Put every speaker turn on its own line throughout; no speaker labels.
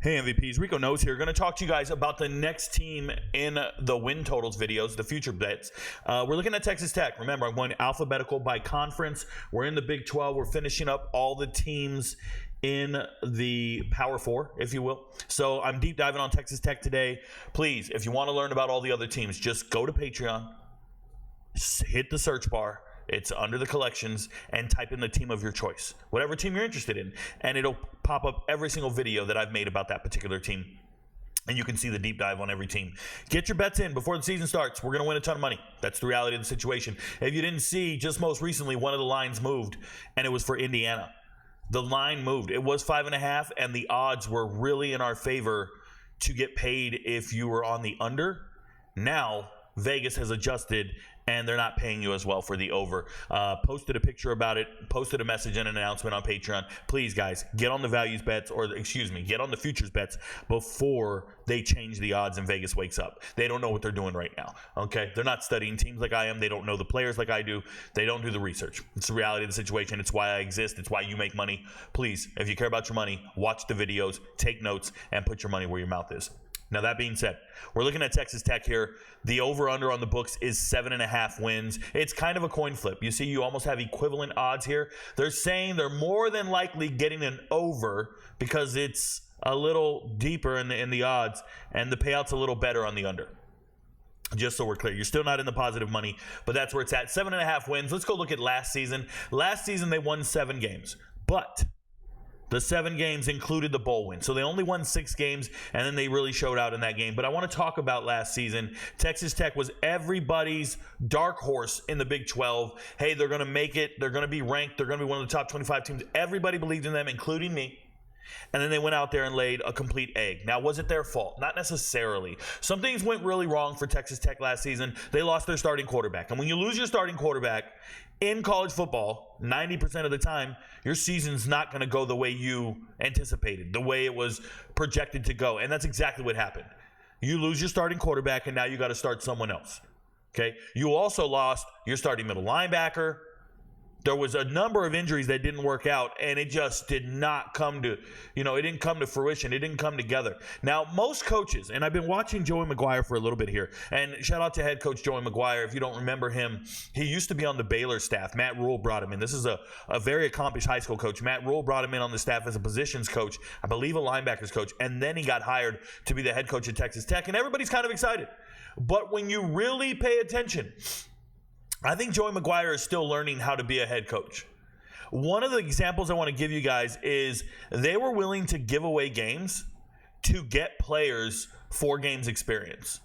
Hey MVPs, Rico Knows here. Going to talk to you guys about the next team in the win totals videos, the future bets. We're looking at Texas Tech. Remember, I'm going alphabetical by conference. We're in the Big 12. We're finishing up all the teams in the Power 4, if you will. So I'm deep diving on Texas Tech today. Please, if you want to learn about all the other teams, just go to Patreon, hit the search bar. It's under the collections and type in the team of your choice, whatever team you're interested in, and it'll pop up every single video that I've made about that particular team. And you can see the deep dive on every team. Get your bets in before the season starts. We're going to win a ton of money. That's the reality of the situation. If you didn't see, just most recently, one of the lines moved, and it was for Indiana. The line moved. It was 5.5, and the odds were really in our favor to get paid if you were on the under. Now, Vegas has adjusted, and they're not paying you as well for the over. Posted a picture about it, posted a message and an announcement on Patreon. Please, guys, get on the values bets, get on the futures bets before they change the odds and Vegas wakes up. They don't know what they're doing right now, okay? They're not studying teams like I am. They don't know the players like I do. They don't do the research. It's the reality of the situation. It's why I exist. It's why you make money. Please, if you care about your money, watch the videos, take notes, and put your money where your mouth is. Now, that being said, we're looking at Texas Tech here. The over-under on the books is 7.5 wins. It's kind of a coin flip. You see, you almost have equivalent odds here. They're saying they're more than likely getting an over because it's a little deeper in the odds, and the payout's a little better on the under. Just so we're clear, you're still not in the positive money, but that's where it's at. 7.5 wins. Let's go look at last season. Last season, they won 7 games, but the 7 games included the bowl win. So they only won 6 games, and then they really showed out in that game. But I want to talk about last season. Texas Tech was everybody's dark horse in the Big 12. Hey, they're going to make it. They're going to be ranked. They're going to be one of the top 25 teams. Everybody believed in them, including me. And then they went out there and laid a complete egg. Now, was it their fault? Not necessarily. Some things went really wrong for Texas Tech last season. They lost their starting quarterback. And when you lose your starting quarterback in college football, 90% of the time, your season's not going to go the way you anticipated, the way it was projected to go. And that's exactly what happened. You lose your starting quarterback, and now you got to start someone else. Okay? You also lost your starting middle linebacker. There was a number of injuries that didn't work out, and it just did not come to, it didn't come to fruition. It didn't come together. Now, most coaches, and I've been watching Joey McGuire for a little bit here, and shout out to head coach Joey McGuire. If you don't remember him, he used to be on the Baylor staff. Matt Rule brought him in. This is a very accomplished high school coach. Matt Rule brought him in on the staff as a positions coach, I believe a linebackers coach, and then he got hired to be the head coach at Texas Tech, and everybody's kind of excited. But when you really pay attention, I think Joey McGuire is still learning how to be a head coach. One of the examples I want to give you guys is they were willing to give away games to get players 4 games experience.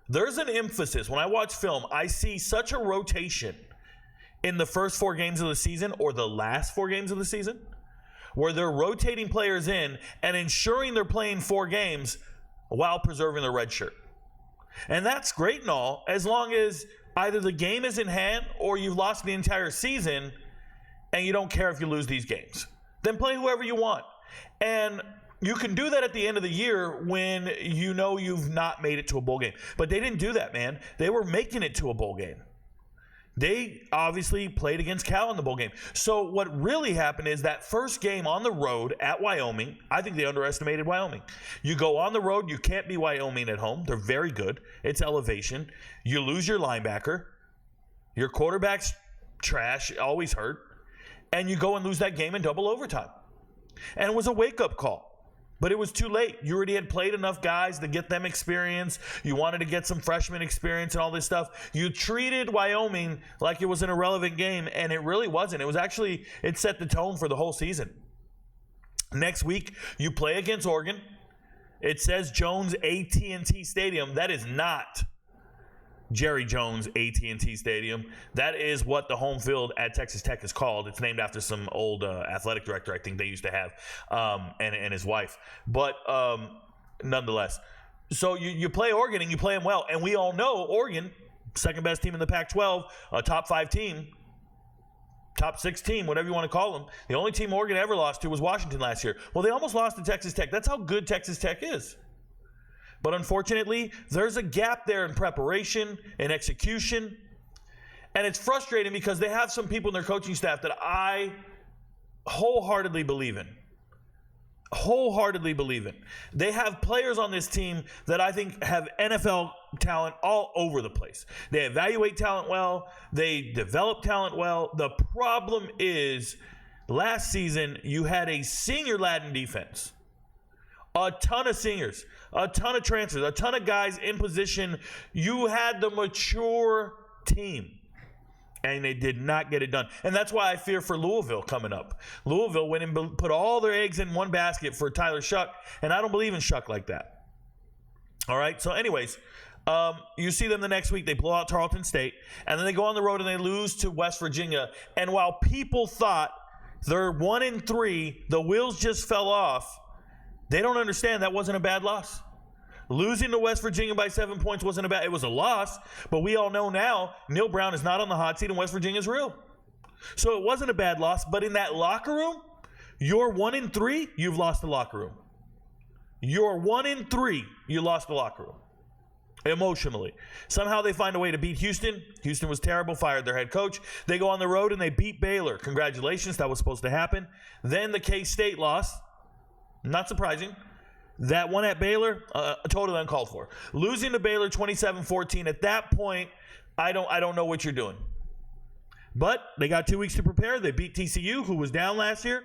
There's an emphasis. When I watch film, I see such a rotation in the first 4 games of the season or the last 4 games of the season where they're rotating players in and ensuring they're playing 4 games while preserving their red shirt. And that's great and all, as long as either the game is in hand or you've lost the entire season and you don't care if you lose these games. Then play whoever you want. And you can do that at the end of the year when you know you've not made it to a bowl game. But they didn't do that, man. They were making it to a bowl game. They obviously played against Cal in the bowl game. So what really happened is that first game on the road at Wyoming, I think they underestimated Wyoming. You go on the road, you can't be Wyoming at home. They're very good. It's elevation. You lose your linebacker. Your quarterback's trash, always hurt. And you go and lose that game in double overtime. And it was a wake-up call. But it was too late. You already had played enough guys to get them experience. You wanted to get some freshman experience and all this stuff. You treated Wyoming like it was an irrelevant game, and it really wasn't. It set the tone for the whole season. Next week, you play against Oregon. It says Jones AT&T Stadium. That is not Jerry Jones AT&T Stadium. That is what the home field at Texas Tech is called. It's named after some old athletic director I think they used to have, and his wife. But nonetheless, so you play Oregon and you play them well. And we all know Oregon, second best team in the Pac-12, a top 5 team, top 6 team, whatever you want to call them. The only team Oregon ever lost to was Washington last year. Well, they almost lost to Texas Tech. That's how good Texas Tech is. But unfortunately, there's a gap there in preparation and execution. And it's frustrating because they have some people in their coaching staff that I wholeheartedly believe in. wholeheartedly believe in. They have players on this team that I think have NFL talent all over the place. They evaluate talent well. They develop talent well. The problem is, last season, you had a senior-laden defense. A ton of seniors, a ton of transfers, a ton of guys in position. You had the mature team, and they did not get it done. And that's why I fear for Louisville coming up. Louisville went and put all their eggs in one basket for Tyler Shough, and I don't believe in Shough like that. All right, so anyways, you see them the next week. They blow out Tarleton State, and then they go on the road and they lose to West Virginia. And while people thought they're 1-3, the wheels just fell off, they don't understand that wasn't a bad loss. Losing to West Virginia by 7 points wasn't a bad, it was a loss, but we all know now Neil Brown is not on the hot seat and West Virginia's real. So it wasn't a bad loss, but in that locker room, you're 1-3, you've lost the locker room. You're 1-3, you lost the locker room. Emotionally. Somehow they find a way to beat Houston. Houston was terrible, fired their head coach. They go on the road and they beat Baylor. Congratulations, that was supposed to happen. Then the K-State loss. Not surprising. That one at Baylor, totally uncalled for. Losing to Baylor 27-14. At that point, I don't know what you're doing. But they got 2 weeks to prepare. They beat TCU, who was down last year.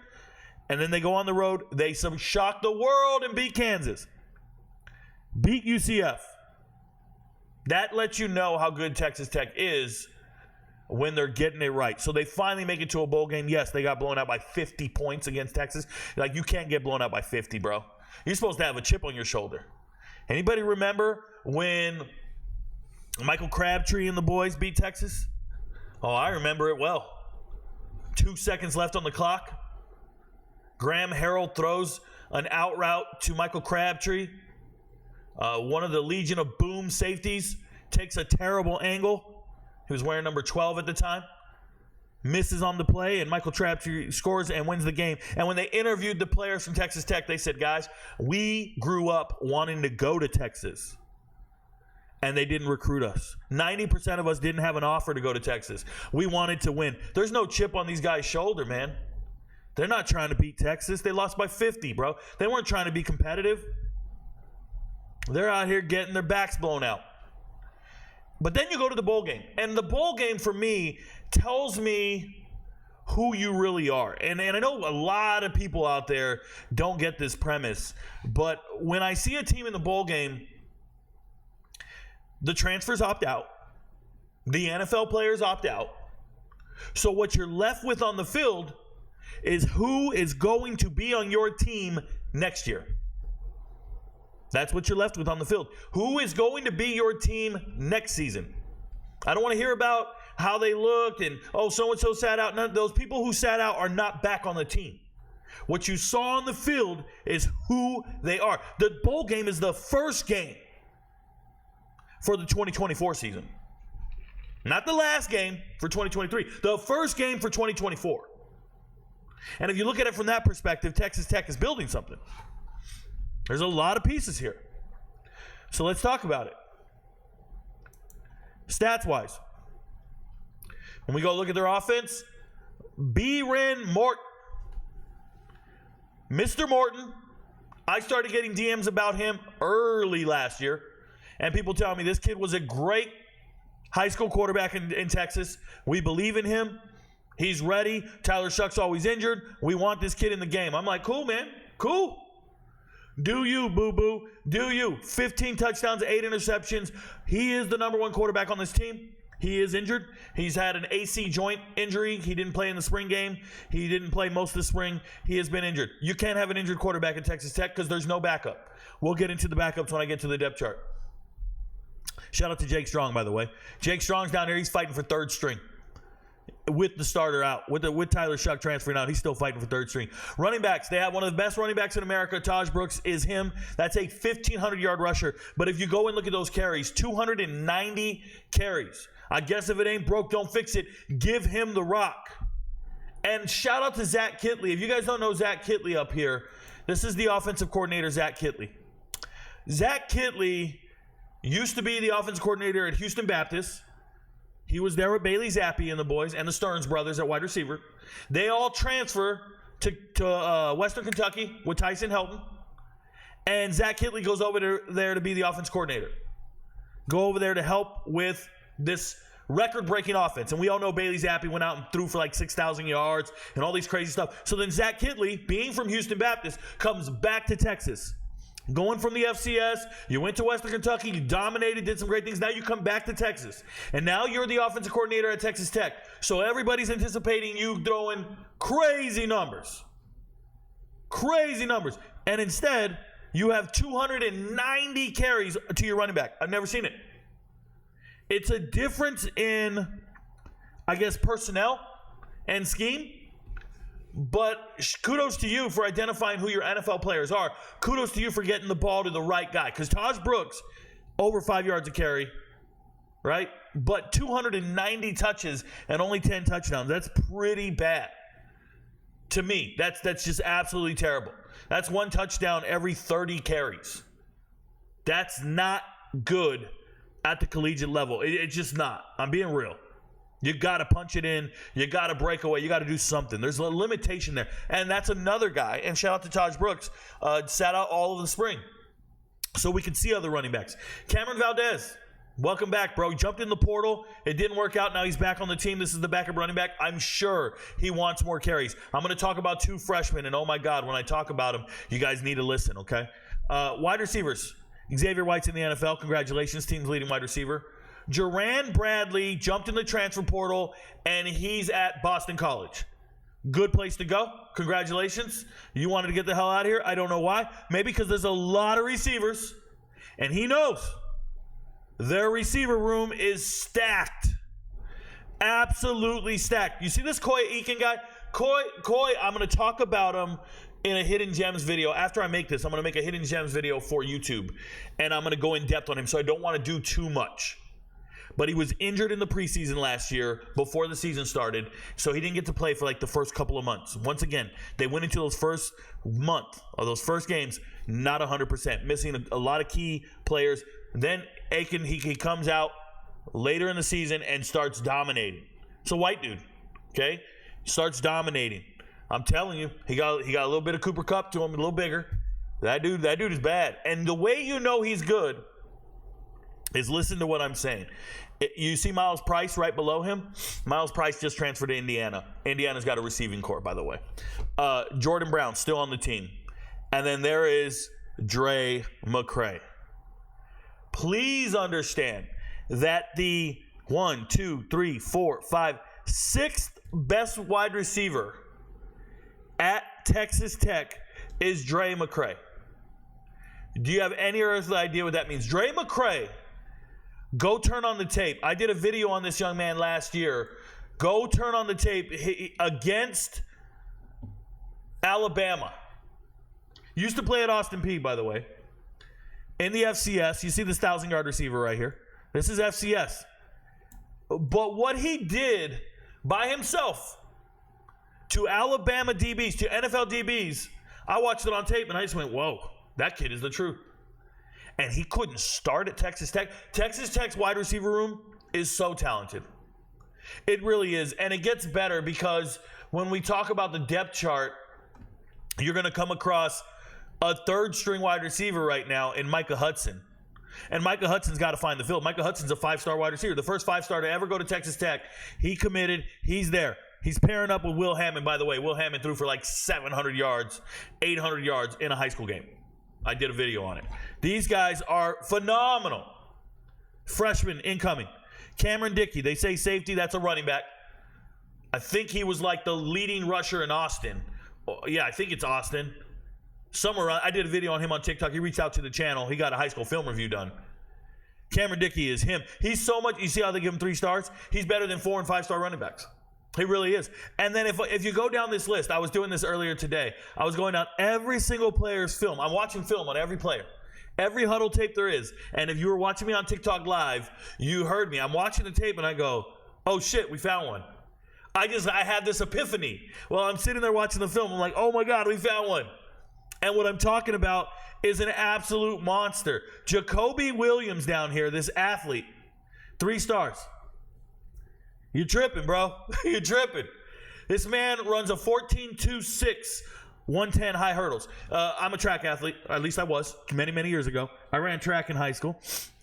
And then they go on the road. They shock the world and beat Kansas. Beat UCF. That lets you know how good Texas Tech is when they're getting it right. So they finally make it to a bowl game. Yes, they got blown out by 50 points against Texas. Like, you can't get blown out by 50, bro. You're supposed to have a chip on your shoulder. Anybody remember when Michael Crabtree and the boys beat Texas? Oh, I remember it well. 2 seconds left on the clock. Graham Harrell throws an out route to Michael Crabtree. One of the Legion of Boom safeties takes a terrible angle. He was wearing number 12 at the time. Misses on the play, and Michael Crabtree scores and wins the game. And when they interviewed the players from Texas Tech, they said, guys, we grew up wanting to go to Texas, and they didn't recruit us. 90% of us didn't have an offer to go to Texas. We wanted to win. There's no chip on these guys' shoulder, man. They're not trying to beat Texas. They lost by 50, bro. They weren't trying to be competitive. They're out here getting their backs blown out. But then you go to the bowl game. And the bowl game, for me, tells me who you really are. And I know a lot of people out there don't get this premise. But when I see a team in the bowl game, the transfers opt out. The NFL players opt out. So what you're left with on the field is who is going to be on your team next year. That's what you're left with on the field. Who is going to be your team next season? I don't want to hear about how they looked and, oh, so-and-so sat out. None of those people who sat out are not back on the team. What you saw on the field is who they are. The bowl game is the first game for the 2024 season. Not the last game for 2023. The first game for 2024. And if you look at it from that perspective, Texas Tech is building something. There's a lot of pieces here. So let's talk about it. Stats-wise, when we go look at their offense, B-Ren Morton. Mr. Morton, I started getting DMs about him early last year, and people tell me this kid was a great high school quarterback in Texas. We believe in him. He's ready. Tyler Shough's always injured. We want this kid in the game. I'm like, cool, man. Cool. Do you, boo-boo. Do you. 15 touchdowns, 8 interceptions. He is the number one quarterback on this team. He is injured. He's had an AC joint injury. He didn't play in the spring game. He didn't play most of the spring. He has been injured. You can't have an injured quarterback at Texas Tech because there's no backup. We'll get into the backups when I get to the depth chart. Shout out to Jake Strong, by the way. Jake Strong's down here. He's fighting for third string. With the starter out, with Tyler Shough transferring out, he's still fighting for third string. Running backs, they have one of the best running backs in America. Taj Brooks is him. That's a 1,500-yard rusher. But if you go and look at those carries, 290 carries. I guess if it ain't broke, don't fix it. Give him the rock. And shout out to Zach Kittley. If you guys don't know Zach Kittley up here, this is the offensive coordinator, Zach Kittley. Zach Kittley used to be the offensive coordinator at Houston Baptist. He was there with Bailey Zappi and the boys and the Stearns brothers at wide receiver. They all transfer to Western Kentucky with Tyson Helton, and Zach Kittley goes over there to be the offense coordinator. Go over there to help with this record-breaking offense. And we all know Bailey Zappi went out and threw for like 6,000 yards and all these crazy stuff. So then Zach Kittley, being from Houston Baptist, comes back to Texas. Going from the FCS, you went to Western Kentucky, you dominated, did some great things. Now you come back to Texas. And now you're the offensive coordinator at Texas Tech. So everybody's anticipating you throwing crazy numbers. Crazy numbers. And instead, you have 290 carries to your running back. I've never seen it. It's a difference in, I guess, personnel and scheme. But kudos to you for identifying who your NFL players are. Kudos to you for getting the ball to the right guy. Because Taj Brooks, over 5 yards a carry, right? But 290 touches and only 10 touchdowns. That's pretty bad. To me, that's just absolutely terrible. That's one touchdown every 30 carries. That's not good at the collegiate level. It's just not. I'm being real. You got to punch it in. You got to break away. You got to do something. There's a limitation there. And that's another guy. And shout out to Taj Brooks. Sat out all of the spring. So we can see other running backs. Cameron Valdez. Welcome back, bro. He jumped in the portal. It didn't work out. Now he's back on the team. This is the backup running back. I'm sure he wants more carries. I'm going to talk about two freshmen. And oh, my God, when I talk about them, you guys need to listen, okay? Wide receivers. Xavier White's in the NFL. Congratulations. Team's leading wide receiver. Jerand Bradley jumped in the transfer portal, and he's at Boston College. Good place to go. Congratulations. You wanted to get the hell out of here. I don't know why. Maybe because there's a lot of receivers, and he knows their receiver room is stacked. Absolutely stacked. You see this Koy Eakin guy? Koy, I'm going to talk about him in a Hidden Gems video. After I make this, I'm going to make a Hidden Gems video for YouTube, and I'm going to go in depth on him, so I don't want to do too much. But he was injured in the preseason last year before the season started, so he didn't get to play for like the first couple of months. Once again, they went into those first month or those first games not 100%, missing a lot of key players. Then Aiken, he comes out later in the season and starts dominating. It's a white dude, okay? Starts dominating. I'm telling you, he got a little bit of Cooper Kupp to him, a little bigger. That dude is bad. And the way you know he's good is listen to what I'm saying. You see Miles Price right below him? Miles Price just transferred to Indiana. Indiana's got a receiving corps, by the way. Jordan Brown still on the team. And then there is Dre McCray. Please understand that the 6th best wide receiver at Texas Tech is Dre McCray. Do you have any earthly idea what that means? Dre McCray, go turn on the tape. I did a video on this young man last year. Go turn on the tape against Alabama. Used to play at Austin Peay, by the way. In the FCS, you see this 1,000-yard receiver right here. This is FCS. But what he did by himself to Alabama DBs, to NFL DBs, I watched it on tape and I just went, whoa, that kid is the truth. And he couldn't start at Texas Tech. Texas Tech's wide receiver room is so talented. It really is. And it gets better because when we talk about the depth chart, you're going to come across a third-string wide receiver right now in Micah Hudson. And Micah Hudson's got to find the field. Micah Hudson's a 5-star wide receiver. The first 5-star to ever go to Texas Tech. He committed. He's there. He's pairing up with Will Hammond, by the way. Will Hammond threw for like 700 yards, 800 yards in a high school game. I did a video on it. These guys are phenomenal. Freshman incoming. Cameron Dickey, they say safety, that's a running back. I think he was like the leading rusher in Austin. Yeah, I think it's Austin. Somewhere around, I did a video on him on TikTok. He reached out to the channel. He got a high school film review done. Cameron Dickey is him. He's so much, you see how they give him 3 stars? He's better than 4 and 5-star running backs. He really is. And then if you go down this list, I was doing this earlier today. I was going down every single player's film. I'm watching film on every player. Every huddle tape there is. And if you were watching me on TikTok Live, you heard me. I'm watching the tape and I go, oh shit, we found one. I had this epiphany. Well, I'm sitting there watching the film. I'm like, oh my God, we found one. And what I'm talking about is an absolute monster. Jacoby Williams down here, this athlete, 3 stars. You're tripping, bro. You're tripping. This man runs a 14.26, 110 high hurdles. I'm a track athlete. At least I was many, many years ago. I ran track in high school.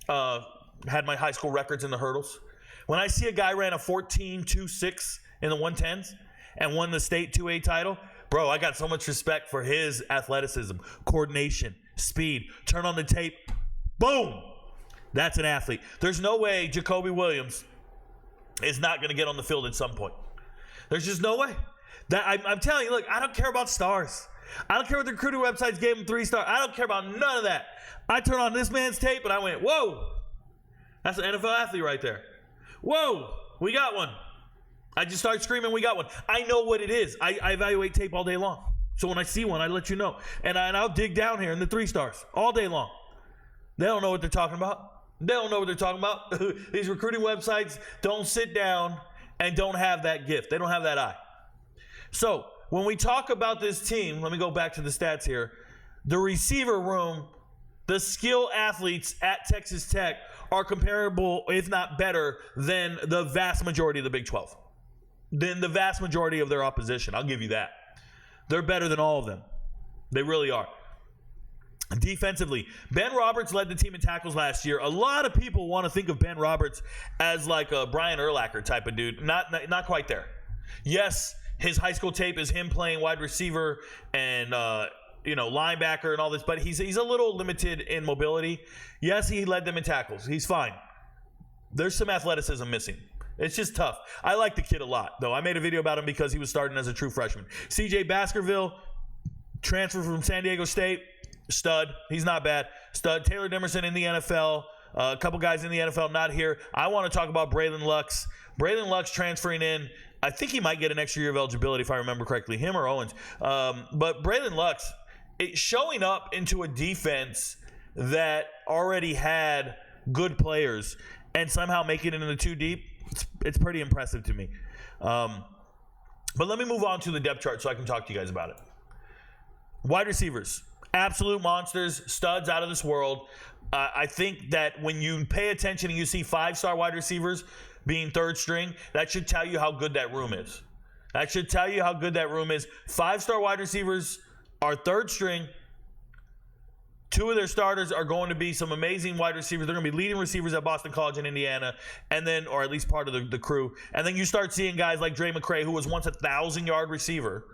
Had my high school records in the hurdles. When I see a guy ran a 14.26 in the 110s and won the state 2A title, bro, I got so much respect for his athleticism, coordination, speed. Turn on the tape, boom. That's an athlete. There's no way Jacoby Williams is not going to get on the field at some point. There's just no way. I'm telling you, look, I don't care about stars. I don't care what the recruiting websites gave him 3 stars. I don't care about none of that. I turned on this man's tape and I went, whoa, that's an NFL athlete right there. Whoa, we got one. I just started screaming, we got one. I know what it is. I evaluate tape all day long. So when I see one, I let you know. And I'll dig down here in the 3 stars all day long. They don't know what they're talking about. They don't know what they're talking about. These recruiting websites don't sit down and don't have that gift. They don't have that eye. So when we talk about this team, let me go back to the stats here. The receiver room, the skill athletes at Texas Tech are comparable, if not better, than the vast majority of the Big 12. Than the vast majority of their opposition. I'll give you that. They're better than all of them. They really are. Defensively, Ben Roberts led the team in tackles last year. A lot of people want to think of Ben Roberts as like a Brian Urlacher type of dude. Not quite there. Yes, his high school tape is him playing wide receiver and linebacker and all this, but he's a little limited in mobility. Yes, he led them in tackles. He's fine. There's some athleticism missing. It's just tough. I like the kid a lot, though. I made a video about him because he was starting as a true freshman. CJ Baskerville, transfer from San Diego State, stud. He's not bad. Stud. Taylor Demerson in the NFL. A couple guys in the NFL not here. I want to talk about Braylon Lux. Braylon Lux transferring in. I think he might get an extra year of eligibility if I remember correctly. Him or Owens. But Braylon Lux, showing up into a defense that already had good players and somehow making it into 2 deep, it's pretty impressive to me. But let me move on to the depth chart so I can talk to you guys about it. Wide receivers, absolute monsters, studs out of this world. I think that when you pay attention and you see 5-star wide receivers being 3rd string, that should tell you how good that room is. That should tell you how good that room is. 5-star wide receivers are 3rd string. 2 of their starters are going to be some amazing wide receivers. They're going to be leading receivers at Boston College in Indiana, and then, or at least part of the crew. And then you start seeing guys like Dre McCray, who was once a 1,000-yard receiver.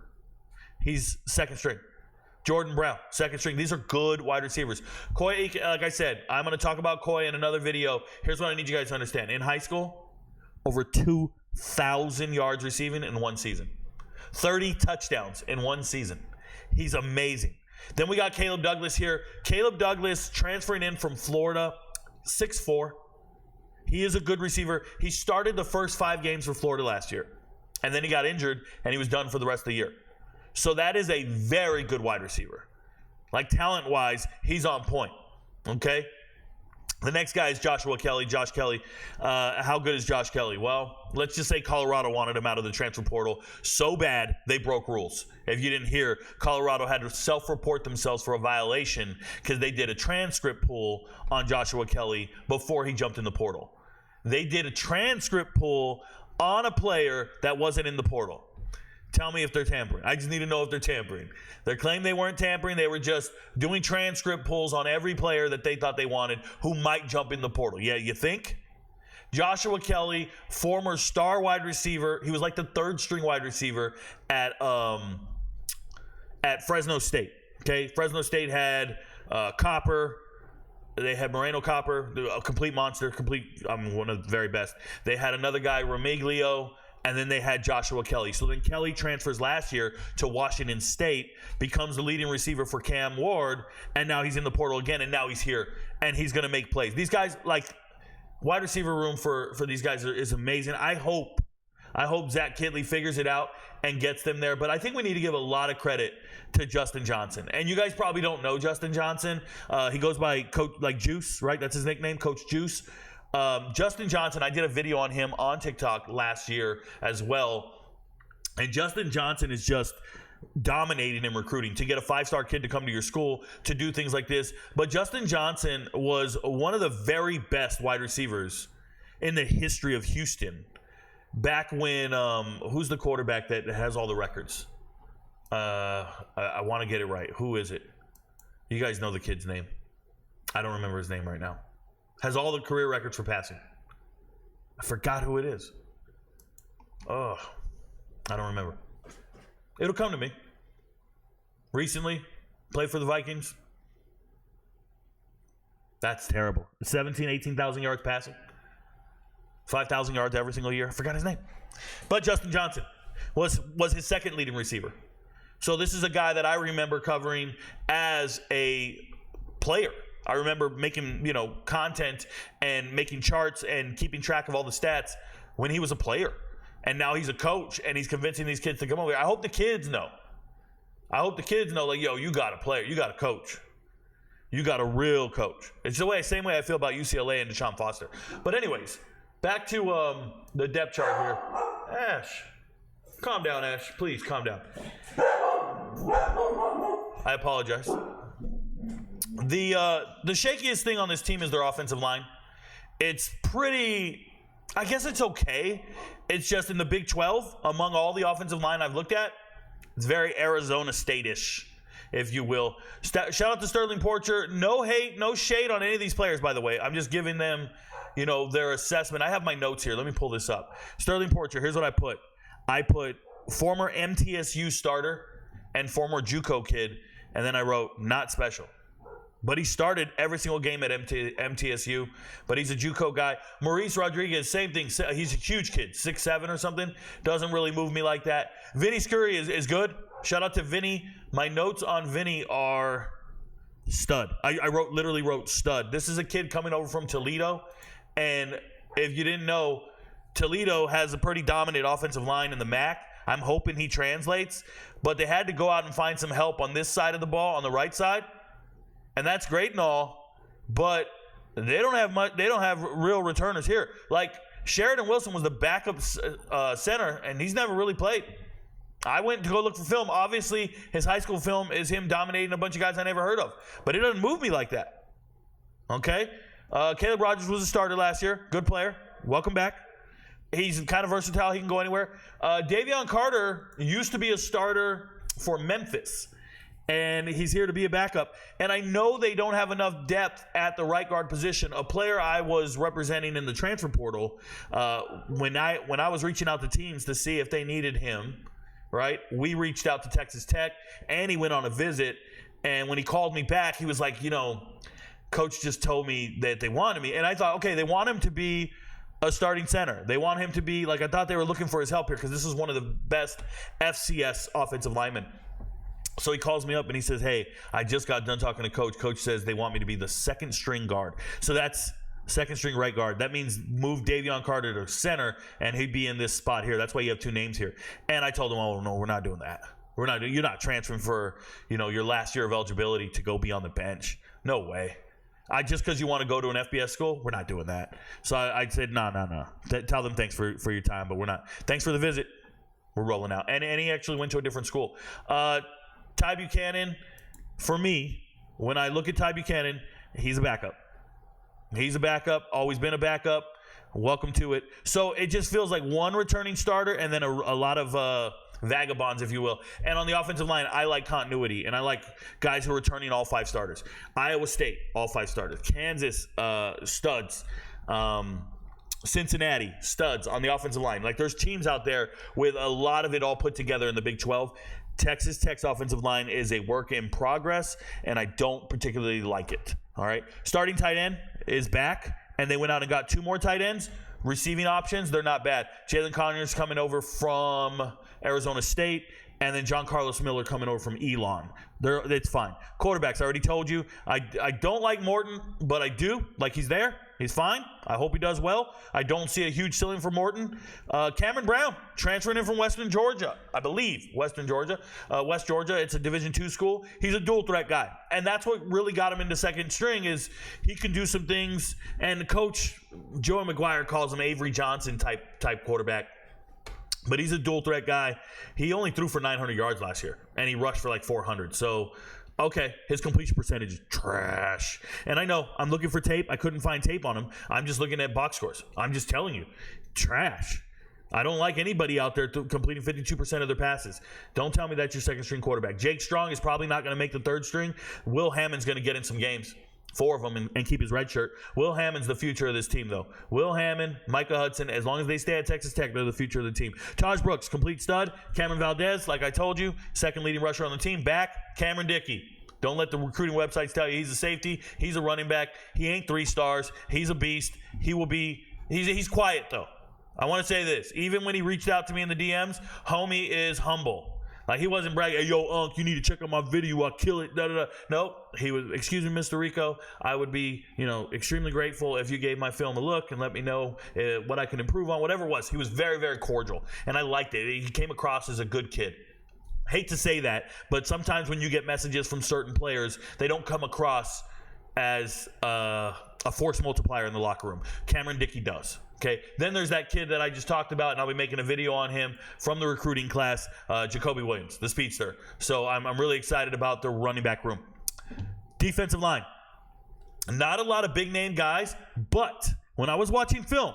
He's 2nd string. Jordan Brown, 2nd string. These are good wide receivers. Koy, like I said, I'm going to talk about Koy in another video. Here's what I need you guys to understand. In high school, over 2,000 yards receiving in 1 season. 30 touchdowns in 1 season. He's amazing. Then we got Caleb Douglas here. Caleb Douglas transferring in from Florida, 6'4". He is a good receiver. He started the first 5 games for Florida last year. And then he got injured, and he was done for the rest of the year. So that is a very good wide receiver. Like talent-wise, he's on point. Okay? The next guy is Joshua Kelly. Josh Kelly. How good is Josh Kelly? Well, let's just say Colorado wanted him out of the transfer portal so bad they broke rules. If you didn't hear, Colorado had to self-report themselves for a violation because they did a transcript pull on Joshua Kelly before he jumped in the portal. They did a transcript pull on a player that wasn't in the portal. Tell me if they're tampering. I just need to know if they're tampering. They claim they weren't tampering. They were just doing transcript pulls on every player that they thought they wanted who might jump in the portal. Yeah, you think? Joshua Kelly, former star wide receiver. He was like the 3rd string wide receiver at Fresno State. Okay, Fresno State had Copper. They had Moreno Copper, a complete monster, one of the very best. They had another guy, Remiglio. And then they had Joshua Kelly. So then Kelly transfers last year to Washington State, becomes the leading receiver for Cam Ward, and now he's in the portal again, and now he's here, and he's going to make plays. These guys, like, wide receiver room for these guys is amazing. I hope Zach Kidley figures it out and gets them there, but I think we need to give a lot of credit to Justin Johnson. And you guys probably don't know Justin Johnson. He goes by Coach, like Juice, right? That's his nickname, Coach Juice. Justin Johnson, I did a video on him on TikTok last year as well. And Justin Johnson is just dominating in recruiting to get a 5-star kid to come to your school to do things like this. But Justin Johnson was one of the very best wide receivers in the history of Houston back when who's the quarterback that has all the records? I want to get it right. Who is it? You guys know the kid's name. I don't remember his name right now. Has all the career records for passing. I forgot who it is. Oh, I don't remember. It'll come to me. Recently, played for the Vikings. That's terrible. 18,000 yards passing. 5,000 yards every single year. I forgot his name. But Justin Johnson was his second leading receiver. So this is a guy that I remember covering as a player. I remember making, content and making charts and keeping track of all the stats when he was a player. And now he's a coach and he's convincing these kids to come over here. I hope the kids know. Like, yo, you got a player. You got a coach. You got a real coach. It's the same way I feel about UCLA and Deshaun Foster. But anyways, back to the depth chart here. Ash. Calm down, Ash. Please, calm down. I apologize. The shakiest thing on this team is their offensive line. It's pretty, I guess it's okay. It's just in the Big 12, among all the offensive line I've looked at, it's very Arizona State-ish, if you will. Shout out to Sterling Porcher. No hate, no shade on any of these players, by the way. I'm just giving them, their assessment. I have my notes here. Let me pull this up. Sterling Porcher, here's what I put. I put former MTSU starter and former JUCO kid, and then I wrote not special. But he started every single game at MTSU, but he's a JUCO guy. Maurice Rodriguez, same thing. He's a huge kid, 6'7" or something. Doesn't really move me like that. Vinny Scurry is good. Shout out to Vinny. My notes on Vinny are stud. I literally wrote stud. This is a kid coming over from Toledo, and if you didn't know, Toledo has a pretty dominant offensive line in the MAC. I'm hoping he translates, but they had to go out and find some help on this side of the ball, on the right side. And that's great and all, but they don't have much. They don't have real returners here. Like Sheridan Wilson was the backup center, and he's never really played. I went to go look for film. Obviously, his high school film is him dominating a bunch of guys I never heard of, but it doesn't move me like that. Okay, Caleb Rogers was a starter last year. Good player. Welcome back. He's kind of versatile. He can go anywhere. Davion Carter used to be a starter for Memphis. And he's here to be a backup. And I know they don't have enough depth at the right guard position. A player I was representing in the transfer portal, when I was reaching out to teams to see if they needed him, right? We reached out to Texas Tech, and he went on a visit. And when he called me back, he was like, Coach just told me that they wanted me. And I thought, okay, they want him to be a starting center. They want him to be, I thought they were looking for his help here because this is one of the best FCS offensive linemen. So he calls me up and he says, hey, I just got done talking to Coach. Coach says they want me to be the second string guard. So that's second string right guard. That means move Davion Carter to center and he'd be in this spot here. That's why you have two names here. And I told him, oh, no, we're not doing that. You're not transferring for, your last year of eligibility to go be on the bench. No way. Just because you want to go to an FBS school, we're not doing that. So I said, no. Tell them thanks for your time, but we're not. Thanks for the visit. We're rolling out. And he actually went to a different school. Ty Buchanan, for me, when I look at Ty Buchanan, he's a backup. He's a backup, always been a backup. Welcome to it. So it just feels like one returning starter and then a lot of vagabonds, if you will. And on the offensive line, I like continuity, and I like guys who are returning all 5 starters. Iowa State, all 5 starters. Kansas, studs. Cincinnati, studs on the offensive line. There's teams out there with a lot of it all put together in the Big 12. Texas Tech's offensive line is a work in progress, and I don't particularly like it. All right. Starting tight end is back, and they went out and got 2 more tight ends. Receiving options, they're not bad. Jalen Conyers coming over from Arizona State, and then John Carlos Miller coming over from Elon. It's fine. Quarterbacks, I already told you. I don't like Morton, but I do. He's there. He's fine. I hope he does well. I don't see a huge ceiling for Morton. Cameron Brown, transferring in from Western Georgia, I believe. West Georgia. It's a Division II school. He's a dual threat guy. And that's what really got him into second string is he can do some things. And Coach Joey McGuire calls him Avery Johnson type quarterback. But he's a dual threat guy. He only threw for 900 yards last year, and he rushed for 400. So, okay, his completion percentage is trash. And I know, I'm looking for tape. I couldn't find tape on him. I'm just looking at box scores. I'm just telling you, trash. I don't like anybody out there completing 52% of their passes. Don't tell me that's your second string quarterback. Jake Strong is probably not going to make the third string. Will Hammond's going to get in some games, 4 of them, and keep his red shirt. Will Hammond's the future of this team, though. Will Hammond, Micah Hudson, as long as they stay at Texas Tech, they're the future of the team. Taj Brooks, complete stud. Cameron Valdez, like I told you, second leading rusher on the team. Back, Cameron Dickey. Don't let the recruiting websites tell you he's a safety. He's a running back. He ain't 3 stars. He's a beast. He will be. He's quiet, though. I want to say this. Even when he reached out to me in the DMs, homie is humble. Like, he wasn't bragging, hey, yo, Unc, you need to check out my video. I'll kill it. Da, da, da. Nope. He was, excuse me, Mr. Rico. I would be, extremely grateful if you gave my film a look and let me know what I can improve on, whatever it was. He was very, very cordial, and I liked it. He came across as a good kid. Hate to say that, but sometimes when you get messages from certain players, they don't come across as a force multiplier in the locker room. Cameron Dickey does. Okay, then there's that kid that I just talked about, and I'll be making a video on him from the recruiting class, Jacoby Williams, the speedster. So I'm really excited about the running back room. Defensive line. Not a lot of big-name guys, but when I was watching film,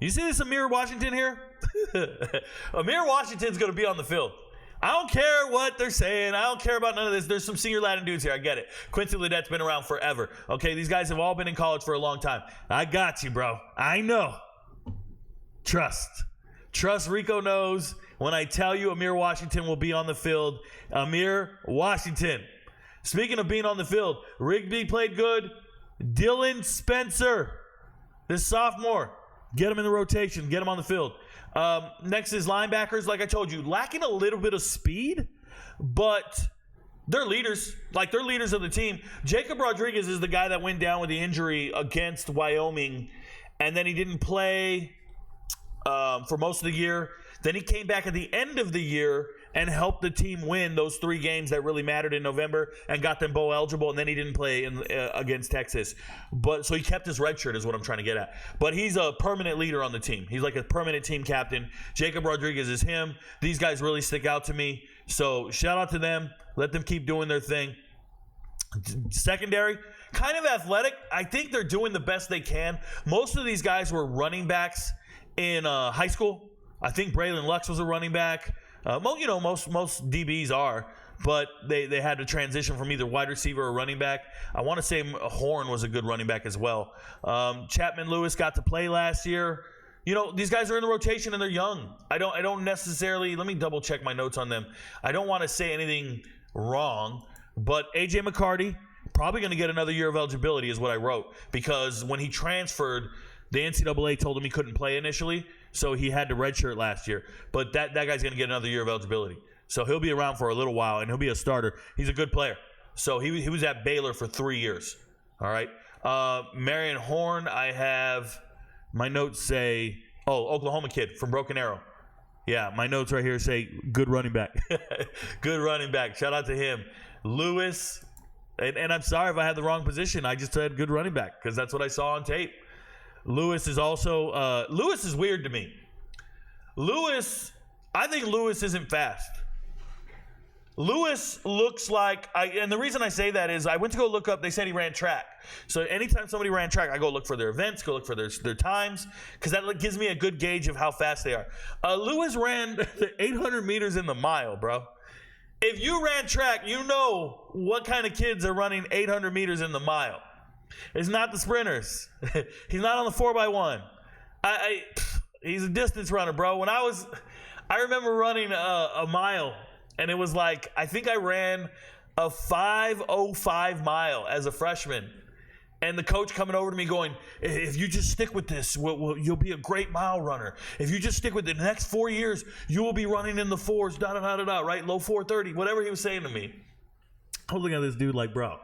you see this Amir Washington here? Amir Washington's going to be on the field. I don't care what they're saying. I don't care about none of this. There's some senior Latin dudes here. I get it. Quincy Ledette's been around forever. Okay, these guys have all been in college for a long time. I got you, bro. I know. Trust. Rico knows when I tell you Amir Washington will be on the field. Amir Washington. Speaking of being on the field, Rigby played good. Dylan Spencer, this sophomore. Get him in the rotation. Get him on the field. Next is linebackers. Like I told you, lacking a little bit of speed, but they're leaders. Like, they're leaders of the team. Jacob Rodriguez is the guy that went down with the injury against Wyoming, and then he didn't play for most of the year. Then he came back at the end of the year and helped the team win those 3 games that really mattered in November and got them bowl eligible, and then he didn't play against Texas. But so he kept his red shirt is what I'm trying to get at. But he's a permanent leader on the team. He's like a permanent team captain. Jacob Rodriguez is him. These guys really stick out to me. So shout out to them. Let them keep doing their thing. Secondary, kind of athletic. I think they're doing the best they can. Most of these guys were running backs in high school. I think Braylon Lux was a running back. Most DBs are, but they had to transition from either wide receiver or running back. I want to say Horn was a good running back as well. Chapman Lewis got to play last year. These guys are in the rotation and they're young. I don't necessarily, let me double check my notes on them. I don't want to say anything wrong, but AJ McCarty probably going to get another year of eligibility is what I wrote, because when he transferred, the NCAA told him he couldn't play initially, so he had to redshirt last year. But that guy's going to get another year of eligibility. So he'll be around for a little while, and he'll be a starter. He's a good player. So he was at Baylor for 3 years. All right. Marion Horn, I have my notes say, Oklahoma kid from Broken Arrow. Yeah, my notes right here say good running back. Good running back. Shout out to him. Lewis, and I'm sorry if I had the wrong position. I just said good running back because that's what I saw on tape. Lewis is also Lewis is weird to me. I think Lewis isn't fast. Lewis looks like, and the reason I say that is I went to go look up, they said he ran track. So anytime somebody ran track, I go look for their events, go look for their times, because that gives me a good gauge of how fast they are. Lewis ran 800 meters in the mile, bro. If you ran track, you know what kind of kids are running 800 meters in the mile. It's not the sprinters. He's not on the 4x1. He's a distance runner, bro. I remember running a mile, and it was like, I think I ran a 5:05 mile as a freshman. And the coach coming over to me going, if you just stick with this, you'll be a great mile runner. If you just stick with it, the next 4 years, you will be running in the 4s, right? Low 4:30, whatever he was saying to me. I was looking at this dude like, bro,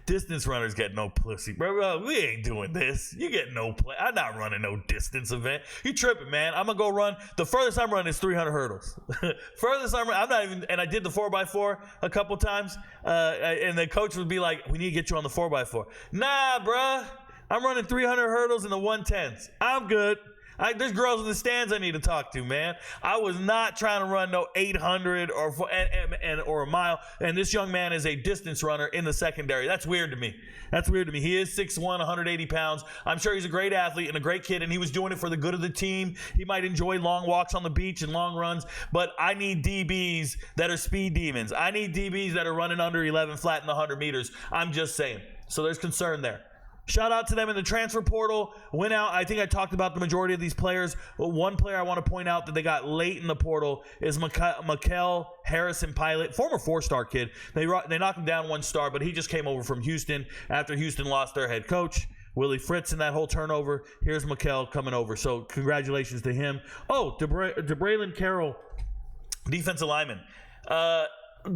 distance runners get no pussy. Bro, we ain't doing this. You get no play. I'm not running no distance event. You tripping, man. I'm going to go run. The furthest I'm running is 300 hurdles. I'm not even, and I did the 4x4 a couple times, and the coach would be like, we need to get you on the 4x4. Nah, bro. I'm running 300 hurdles in the 110s. I'm good. There's girls in the stands I need to talk to, man. I was not trying to run no 800 or a mile, and this young man is a distance runner in the secondary. That's weird to me. He is 6'1", 180 pounds. I'm sure he's a great athlete and a great kid, and he was doing it for the good of the team. He might enjoy long walks on the beach and long runs, but I need DBs that are speed demons. I need DBs that are running under 11 flat in the 100 meters. I'm just saying. So there's concern there. Shout out to them in the transfer portal. Went out. I think I talked about the majority of these players. One player I want to point out that they got late in the portal is Mikael Harrison Pilot, former 4-star kid. They knocked him down 1 star, but he just came over from Houston after Houston lost their head coach, Willie Fritz, in that whole turnover. Here's Mikael coming over. So congratulations to him. Oh, DeBraylon Carroll, defensive lineman.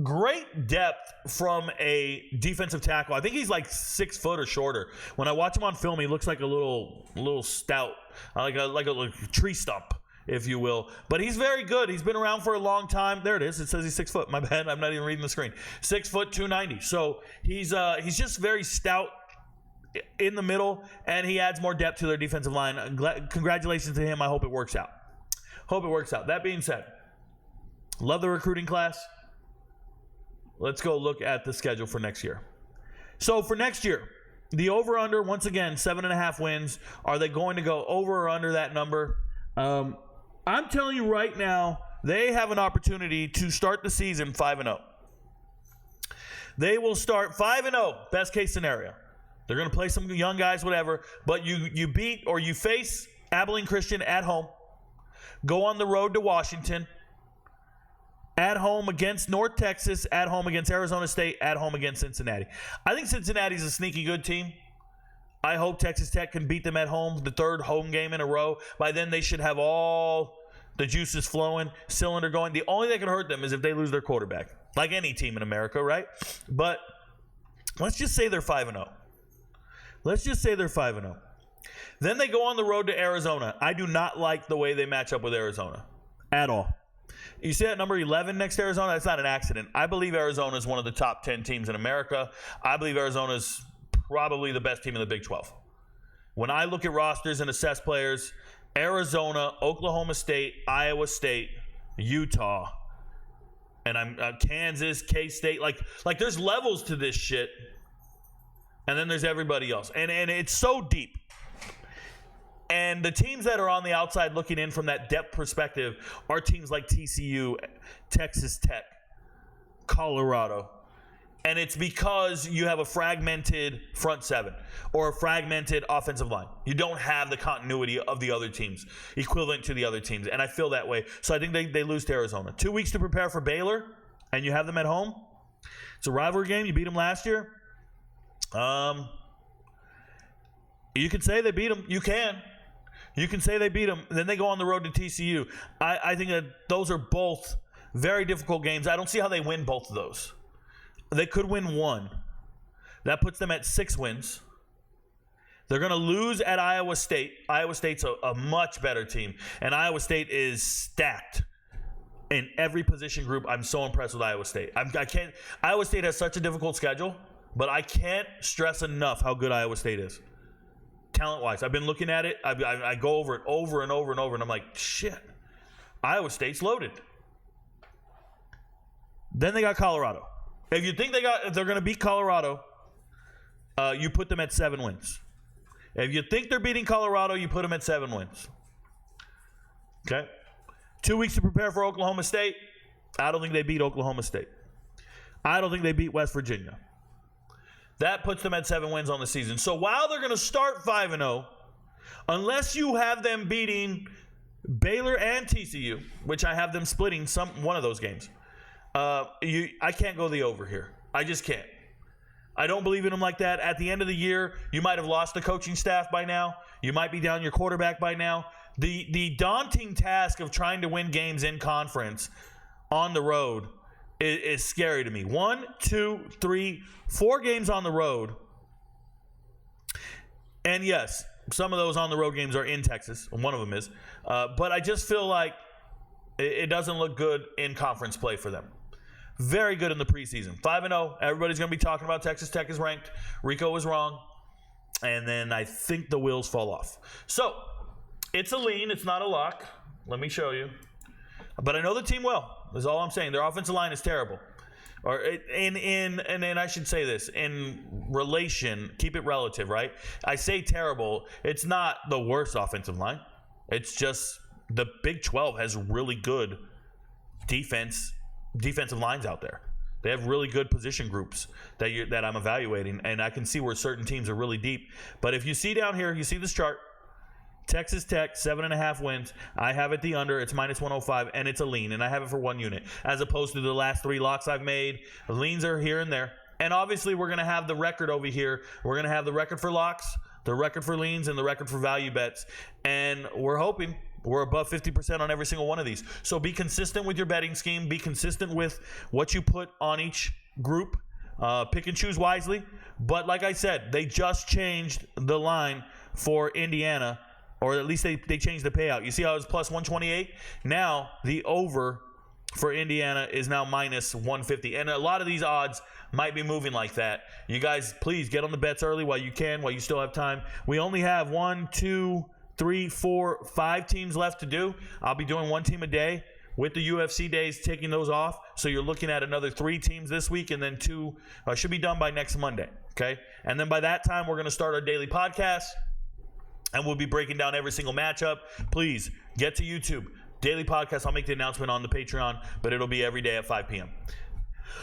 Great depth from a defensive tackle. I think he's like 6 foot or shorter. When I watch him on film, he looks like a little stout, like a tree stump, if you will. But he's very good. He's been around for a long time. There it is. It says he's 6 foot. My bad. I'm not even reading the screen. 6 foot, 290. So he's just very stout in the middle, and he adds more depth to their defensive line. Congratulations to him. I hope it works out. That being said, love the recruiting class. Let's go look at the schedule for next year. So for next year, the over-under, once again, 7.5 wins. Are they going to go over or under that number? I'm telling you right now, they have an opportunity to start the season 5-0. They will start 5-0, best case scenario. They're going to play some young guys, whatever, but you beat or you face Abilene Christian at home, go on the road to Washington, at home against North Texas, at home against Arizona State, at home against Cincinnati. I think Cincinnati's a sneaky good team. I hope Texas Tech can beat them at home, the 3rd home game in a row. By then, they should have all the juices flowing, cylinder going. The only thing that can hurt them is if they lose their quarterback, like any team in America, right? But let's just say they're 5-0. Then they go on the road to Arizona. I do not like the way they match up with Arizona at all. You see that number 11 next to Arizona? That's not an accident. I believe Arizona is one of the top 10 teams in America. I believe Arizona is probably the best team in the Big 12. When I look at rosters and assess players, Arizona, Oklahoma State, Iowa State, Utah, and Kansas, K-State. Like there's levels to this shit, and then there's everybody else. And it's so deep. And the teams that are on the outside looking in from that depth perspective are teams like TCU, Texas Tech, Colorado. And it's because you have a fragmented front seven or a fragmented offensive line. You don't have the continuity of the other teams, equivalent to the other teams. And I feel that way. So I think they lose to Arizona. 2 weeks to prepare for Baylor, and you have them at home. It's a rivalry game. You beat them last year. You can say they beat them. You can say they beat them. Then they go on the road to TCU. I think that those are both very difficult games. I don't see how they win both of those. They could win one. That puts them at 6 wins. They're going to lose at Iowa State. Iowa State's a much better team. And Iowa State is stacked in every position group. I'm so impressed with Iowa State. Iowa State has such a difficult schedule, but I can't stress enough how good Iowa State is. Talent-wise, I've been looking at it. I go over it over and over and over, and I'm like, shit, Iowa State's loaded. Then they got Colorado. If you think they're going to beat Colorado, you put them at 7 wins. If you think they're beating Colorado, you put them at 7 wins. Okay? 2 weeks to prepare for Oklahoma State. I don't think they beat Oklahoma State. I don't think they beat West Virginia. That puts them at 7 wins on the season. So while they're going to start 5-0, unless you have them beating Baylor and TCU, which I have them splitting one of those games, I can't go the over here. I just can't. I don't believe in them like that. At the end of the year, you might have lost the coaching staff by now. You might be down your quarterback by now. The daunting task of trying to win games in conference on the road is scary to me. 1, 2, 3, 4 games on the road. And yes, some of those on the road games are in Texas. One of them is. But I just feel like it doesn't look good in conference play for them. Very good in the preseason. 5-0. Everybody's going to be talking about Texas Tech is ranked. Rico was wrong. And then I think the wheels fall off. So It's a lean. It's not a lock. Let me show you. But I know the team well. That's all I'm saying. Their offensive line is terrible. And I should say this in relation, keep it relative, right? I say terrible. It's not the worst offensive line. It's just the Big 12 has really good defensive lines out there. They have really good position groups that I'm evaluating, and I can see where certain teams are really deep. But if you see down here, you see this chart. Texas Tech, 7.5 wins. I have it the under. It's minus 105, and it's a lean, and I have it for 1 unit, as opposed to the last 3 locks I've made. The leans are here and there. And obviously, we're going to have the record over here. We're going to have the record for locks, the record for leans, and the record for value bets. And we're hoping we're above 50% on every single one of these. So be consistent with your betting scheme. Be consistent with what you put on each group. Pick and choose wisely. But like I said, they just changed the line for Indiana. Or at least they changed the payout. You see how it was plus 128? Now the over for Indiana is now minus 150. And a lot of these odds might be moving like that. You guys, please get on the bets early while you can, while you still have time. We only have 1, 2, 3, 4, 5 teams left to do. I'll be doing 1 team a day with the UFC days, taking those off. So you're looking at another 3 teams this week, and then 2 should be done by next Monday. Okay? And then by that time, we're going to start our daily podcast. And we'll be breaking down every single matchup. Please get to YouTube. Daily podcast. I'll make the announcement on the Patreon, but it'll be every day at 5 p.m.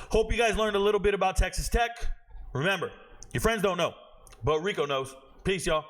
Hope you guys learned a little bit about Texas Tech. Remember, your friends don't know, but Rico knows. Peace, y'all.